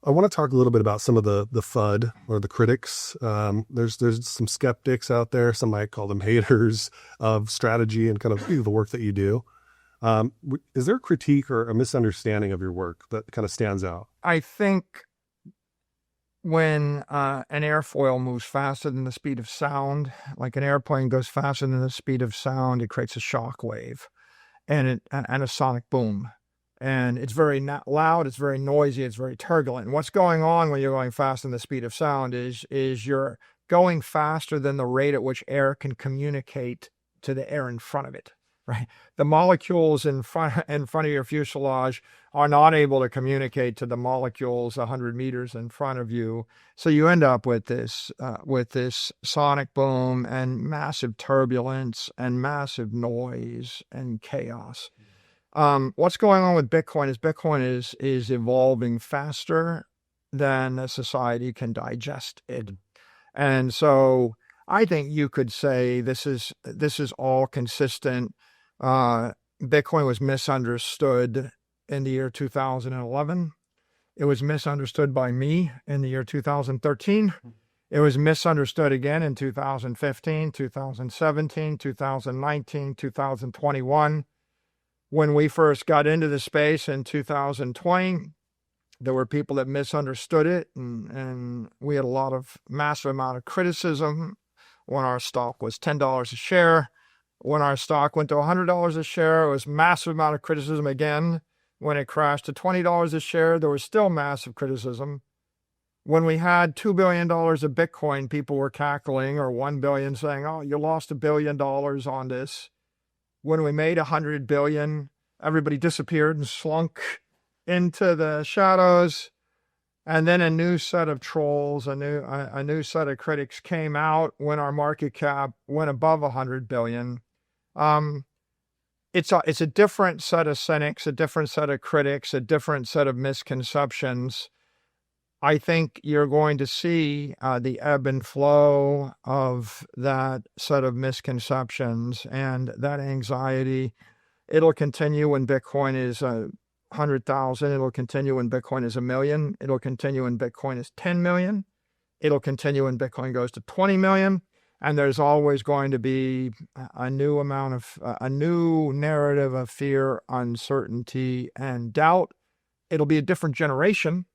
I want to talk a little bit about some of the FUD or the critics. There's some skeptics out there. Some might call them haters of strategy and kind of the work that you do. Is there a critique or a misunderstanding of your work that kind of stands out? I think when an airfoil moves faster than the speed of sound, like an airplane goes faster than the speed of sound, it creates a shock wave and a sonic boom. And it's very loud, it's very noisy, it's very turbulent. And what's going on when you're going faster than the speed of sound is you're going faster than the rate at which air can communicate to the air in front of it. Right? The molecules in front of your fuselage are not able to communicate to the molecules 100 meters in front of you. So you end up with this sonic boom and massive turbulence and massive noise and chaos. What's going on with Bitcoin is evolving faster than a society can digest it. And so I think you could say this is all consistent. Bitcoin was misunderstood in the year 2011. It was misunderstood by me in the year 2013. It was misunderstood again in 2015, 2017, 2019, 2021. When we first got into the space in 2020, there were people that misunderstood it, and we had massive amount of criticism when our stock was $10 a share. When our stock went to $100 a share, it was massive amount of criticism again. When it crashed to $20 a share, there was still massive criticism. When we had $2 billion of Bitcoin, people were cackling, or $1 billion, saying, oh, you lost $1 billion on this. When we made 100 billion, everybody disappeared and slunk into the shadows. And then a new set of trolls, a new set of critics came out when our market cap went above 100 billion. It's a different set of cynics, a different set of critics, a different set of misconceptions. I think you're going to see the ebb and flow of that set of misconceptions and that anxiety. It'll continue when Bitcoin is 100,000. It'll continue when Bitcoin is 1 million. It'll continue when Bitcoin is 10 million. It'll continue when Bitcoin goes to 20 million. And there's always going to be a new narrative of fear, uncertainty, and doubt. It'll be a different generation.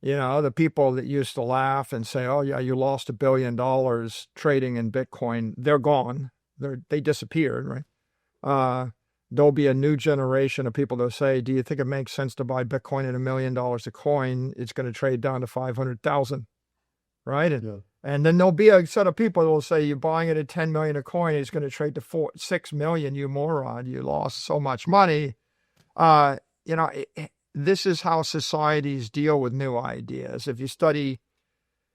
You know, the people that used to laugh and say, oh, yeah, you lost $1 billion trading in Bitcoin, they're gone. They disappeared, right? There'll be a new generation of people that say, do you think it makes sense to buy Bitcoin at $1 million a coin? It's going to trade down to 500,000, right? And then there'll be a set of people that will say, you're buying it at 10 million a coin, it's going to trade to 6 million, you moron. You lost so much money. This is how societies deal with new ideas. If you study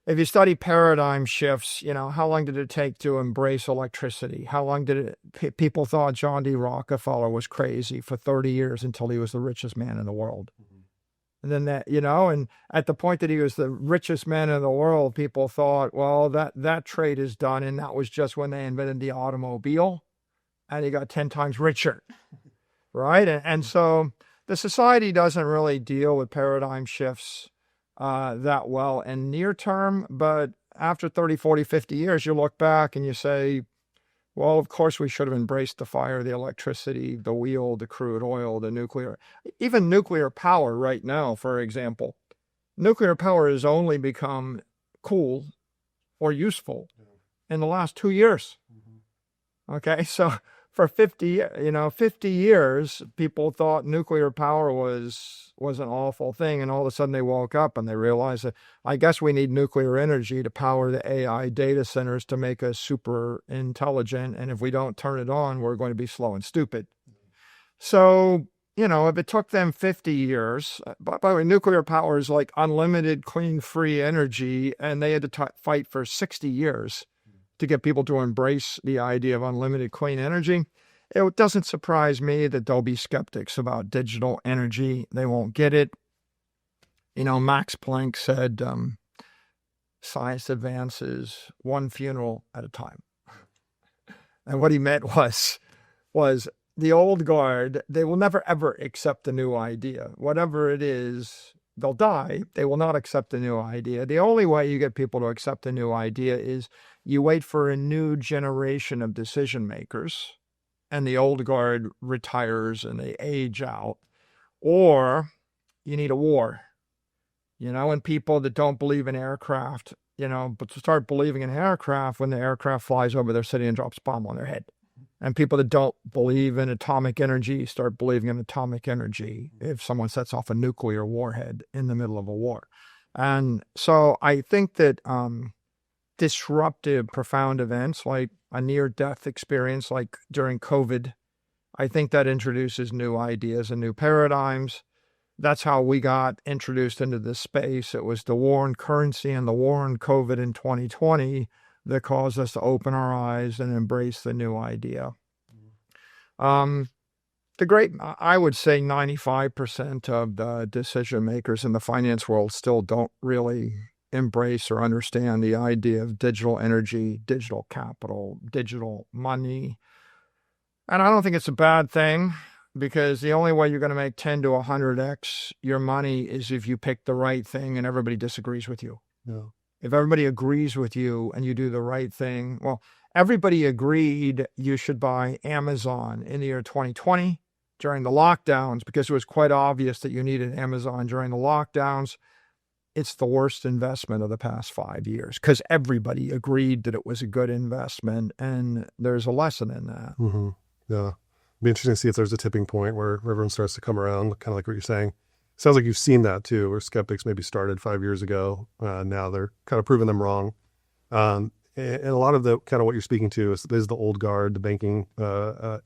paradigm shifts, how long did it take to embrace electricity? How long did people thought John D. Rockefeller was crazy for 30 years until he was the richest man in the world. Mm-hmm. And then and at the point that he was the richest man in the world, people thought, well, that trade is done. And that was just when they invented the automobile and he got 10 times richer, right? And so the society doesn't really deal with paradigm shifts that well in near term, but after 30, 40, 50 years, you look back and you say, well, of course we should have embraced the fire, the electricity, the wheel, the crude oil, the nuclear, even nuclear power right now, for example. Nuclear power has only become cool or useful in the last 2 years. Mm-hmm. Okay, so for 50 years, people thought nuclear power was an awful thing. And all of a sudden they woke up and they realized that I guess we need nuclear energy to power the AI data centers to make us super intelligent. And if we don't turn it on, we're going to be slow and stupid. So, if it took them 50 years, by the way, nuclear power is like unlimited, clean, free energy. And they had to fight for 60 years to get people to embrace the idea of unlimited clean energy. It doesn't surprise me that there'll be skeptics about digital energy. They won't get it. Max Planck said, science advances one funeral at a time. And what he meant was the old guard, they will never, ever accept a new idea. Whatever it is, they'll die. They will not accept a new idea. The only way you get people to accept a new idea is you wait for a new generation of decision makers, and the old guard retires and they age out, or you need a war. And people that don't believe in aircraft, but to start believing in aircraft when the aircraft flies over their city and drops a bomb on their head. And people that don't believe in atomic energy start believing in atomic energy if someone sets off a nuclear warhead in the middle of a war. And so I think that disruptive, profound events like a near-death experience like during COVID, I think that introduces new ideas and new paradigms. That's how we got introduced into this space. It was the war on currency and the war on COVID in 2020 that caused us to open our eyes and embrace the new idea. I would say 95% of the decision makers in the finance world still don't really embrace or understand the idea of digital energy, digital capital, digital money. And I don't think it's a bad thing, because the only way you're going to make 10 to 100x your money is if you pick the right thing and everybody disagrees with you. Yeah. If everybody agrees with you and you do the right thing, well, everybody agreed you should buy Amazon in the year 2020 during the lockdowns because it was quite obvious that you needed Amazon during the lockdowns. It's the worst investment of the past 5 years because everybody agreed that it was a good investment, and there's a lesson in that. Mm-hmm. Yeah. It'd be interesting to see if there's a tipping point where everyone starts to come around, kind of like what you're saying. Sounds like you've seen that too, where skeptics maybe started 5 years ago. Now they're kind of proving them wrong. And a lot of the kind of what you're speaking to is the old guard, the banking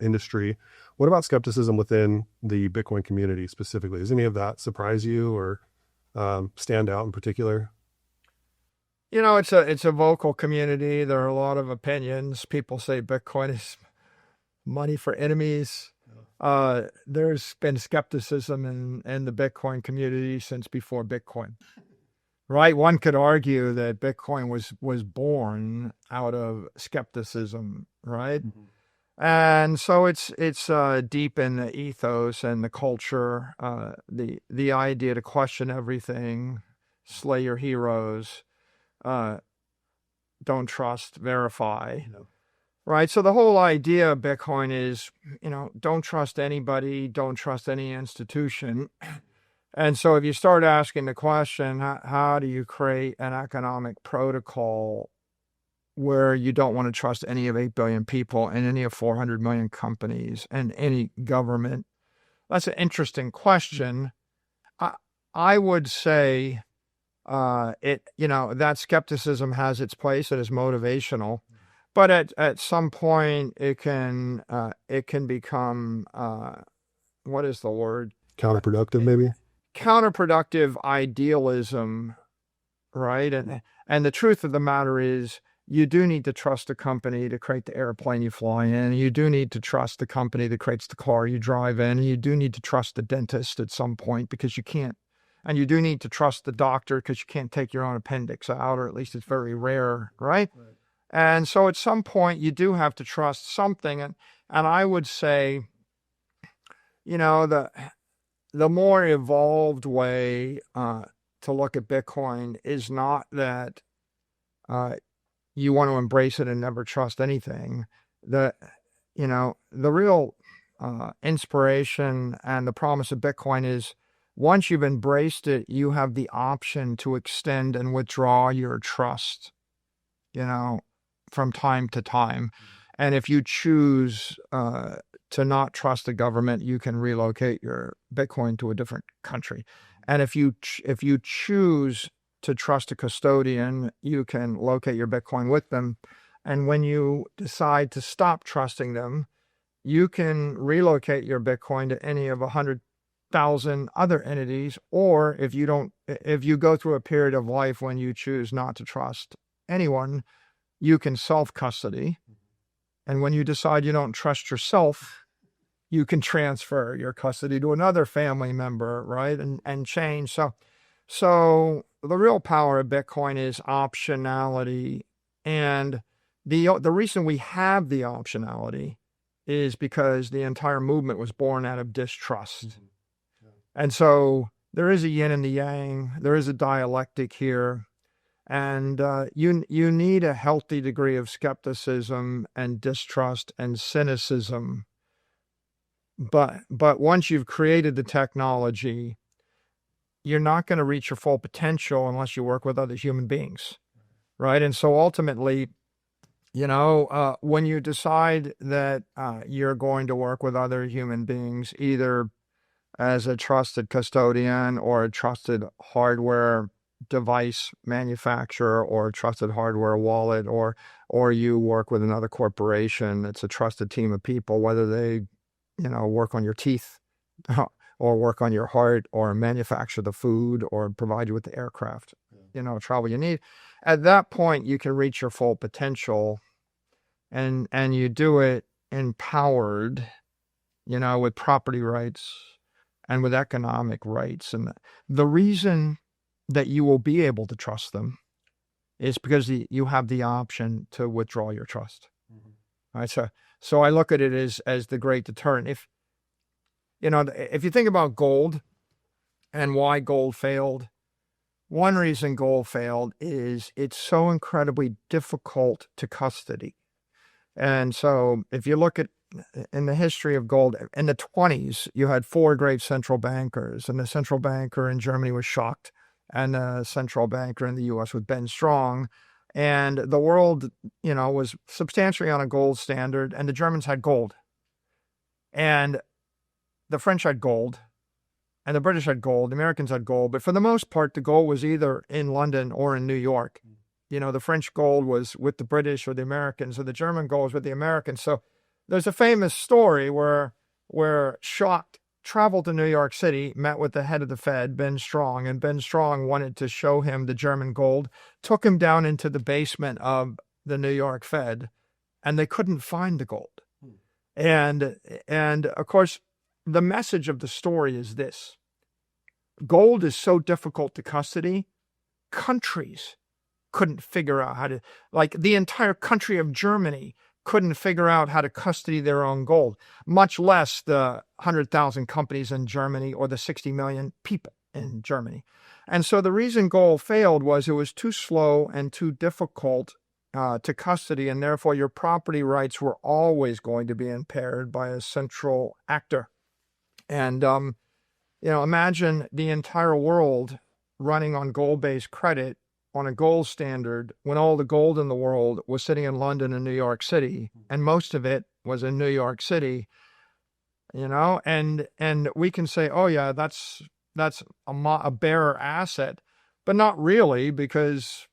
industry. What about skepticism within the Bitcoin community specifically? Does any of that surprise you or stand out in particular? It's a vocal community. There are a lot of opinions. People say Bitcoin is money for enemies. There's been skepticism in the Bitcoin community since before Bitcoin, right? One could argue that Bitcoin was born out of skepticism, right? Mm-hmm. And so it's deep in the ethos and the culture, the idea to question everything, slay your heroes, don't trust, verify. No. Right. So the whole idea of Bitcoin is, don't trust anybody, don't trust any institution. And so if you start asking the question, how do you create an economic protocol where you don't want to trust any of 8 billion people and any of 400 million companies and any government? That's an interesting question. I would say that skepticism has its place. It is motivational. But at some point, it can become, what is the word? Counterproductive, maybe? Counterproductive idealism, right? And the truth of the matter is, you do need to trust a company to create the airplane you fly in. You do need to trust the company that creates the car you drive in. You do need to trust the dentist at some point because you can't. And you do need to trust the doctor because you can't take your own appendix out, or at least it's very rare, right? And so at some point, you do have to trust something. And I would say, the more evolved way to look at Bitcoin is not that you want to embrace it and never trust anything. The real inspiration and the promise of Bitcoin is once you've embraced it, you have the option to extend and withdraw your trust, from time to time. And if you choose to not trust the government, you can relocate your Bitcoin to a different country. And if you choose to trust a custodian, you can locate your Bitcoin with them. And when you decide to stop trusting them, you can relocate your Bitcoin to any of 100,000 other entities. Or if you go through a period of life when you choose not to trust anyone, you can self-custody. And when you decide you don't trust yourself, you can transfer your custody to another family member, right? And change. So the real power of Bitcoin is optionality. And the reason we have the optionality is because the entire movement was born out of distrust. Mm-hmm. Yeah. And so there is a yin and the yang. There is a dialectic here. And you need a healthy degree of skepticism and distrust and cynicism. But once you've created the technology, you're not going to reach your full potential unless you work with other human beings, right? And so ultimately, when you decide that you're going to work with other human beings, either as a trusted custodian or a trusted hardware device manufacturer or a trusted hardware wallet, or you work with another corporation, it's a trusted team of people, whether they, work on your teeth or work on your heart or manufacture the food or provide you with the aircraft, travel you need. At that point, you can reach your full potential, and you do it empowered, with property rights and with economic rights. And the reason that you will be able to trust them is because you have the option to withdraw your trust. All right. So I look at it as the great deterrent. If you think about gold and why gold failed, one reason gold failed is it's so incredibly difficult to custody. And so if you look at in the history of gold, in the 1920s, you had 4 great central bankers, and the central banker in Germany was Schacht, and the central banker in the U.S. was Ben Strong. And the world, was substantially on a gold standard, and the Germans had gold. And the French had gold, and the British had gold, the Americans had gold. But for the most part, the gold was either in London or in New York. The French gold was with the British or the Americans, or the German gold was with the Americans. So there's a famous story where Schacht traveled to New York City, met with the head of the Fed, Ben Strong, and Ben Strong wanted to show him the German gold, took him down into the basement of the New York Fed, and they couldn't find the gold. And of course, the message of the story is this: gold is so difficult to custody, countries couldn't figure out how to, like the entire country of Germany couldn't figure out how to custody their own gold, much less the 100,000 companies in Germany or the 60 million people in Germany. And so the reason gold failed was it was too slow and too difficult to custody, and therefore your property rights were always going to be impaired by a central actor. And, imagine the entire world running on gold-based credit on a gold standard when all the gold in the world was sitting in London and New York City, and most of it was in New York City, and we can say, oh yeah, that's a bearer asset, but not really, because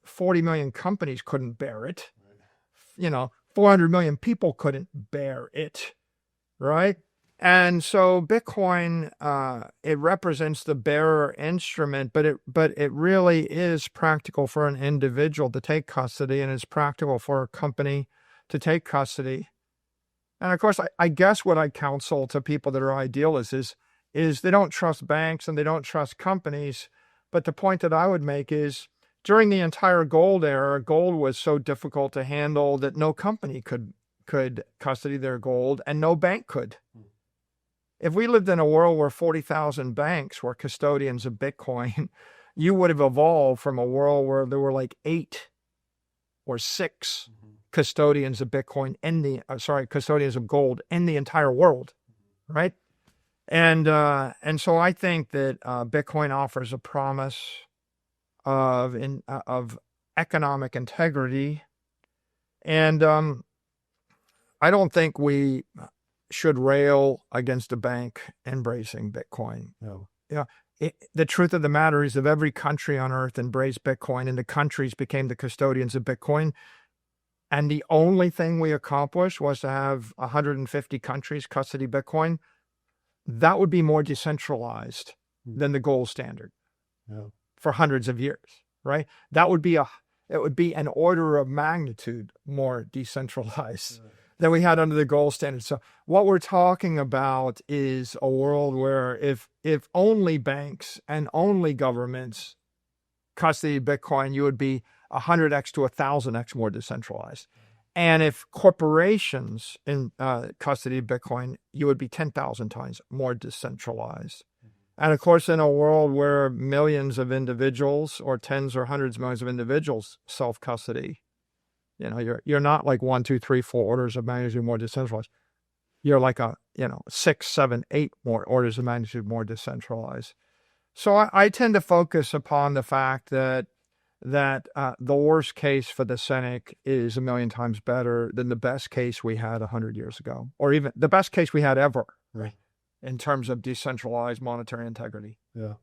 40 million companies couldn't bear it. 400 million people couldn't bear it, right? And so Bitcoin, it represents the bearer instrument, but it really is practical for an individual to take custody, and it's practical for a company to take custody. And of course, I guess what I counsel to people that are idealists is they don't trust banks and they don't trust companies. But the point that I would make is during the entire gold era, gold was so difficult to handle that no company could custody their gold, and no bank could. If we lived in a world where 40,000 banks were custodians of Bitcoin, you would have evolved from a world where there were like 8 or 6 custodians of Bitcoin custodians of gold in the entire world, right? And so I think that Bitcoin offers a promise of economic integrity, and I don't think we should rail against a bank embracing Bitcoin. No. The truth of the matter is, if every country on earth embraced Bitcoin and the countries became the custodians of Bitcoin, and the only thing we accomplished was to have 150 countries custody Bitcoin, that would be more decentralized than the gold standard for hundreds of years, right? It would be an order of magnitude more decentralized than we had under the gold standard. So what we're talking about is a world where if only banks and only governments custody Bitcoin, you would be 100x to 1,000x more decentralized. And if corporations in custody Bitcoin, you would be 10,000 times more decentralized. And of course, in a world where millions of individuals or tens or hundreds of millions of individuals self-custody, you're not like 1, 2, 3, 4 orders of magnitude more decentralized. You're like 6, 7, 8 more orders of magnitude more decentralized. So I tend to focus upon the fact that the worst case for the Senate is 1,000,000 times better than the best case we had 100 years ago, or even the best case we had ever. Right. In terms of decentralized monetary integrity. Yeah.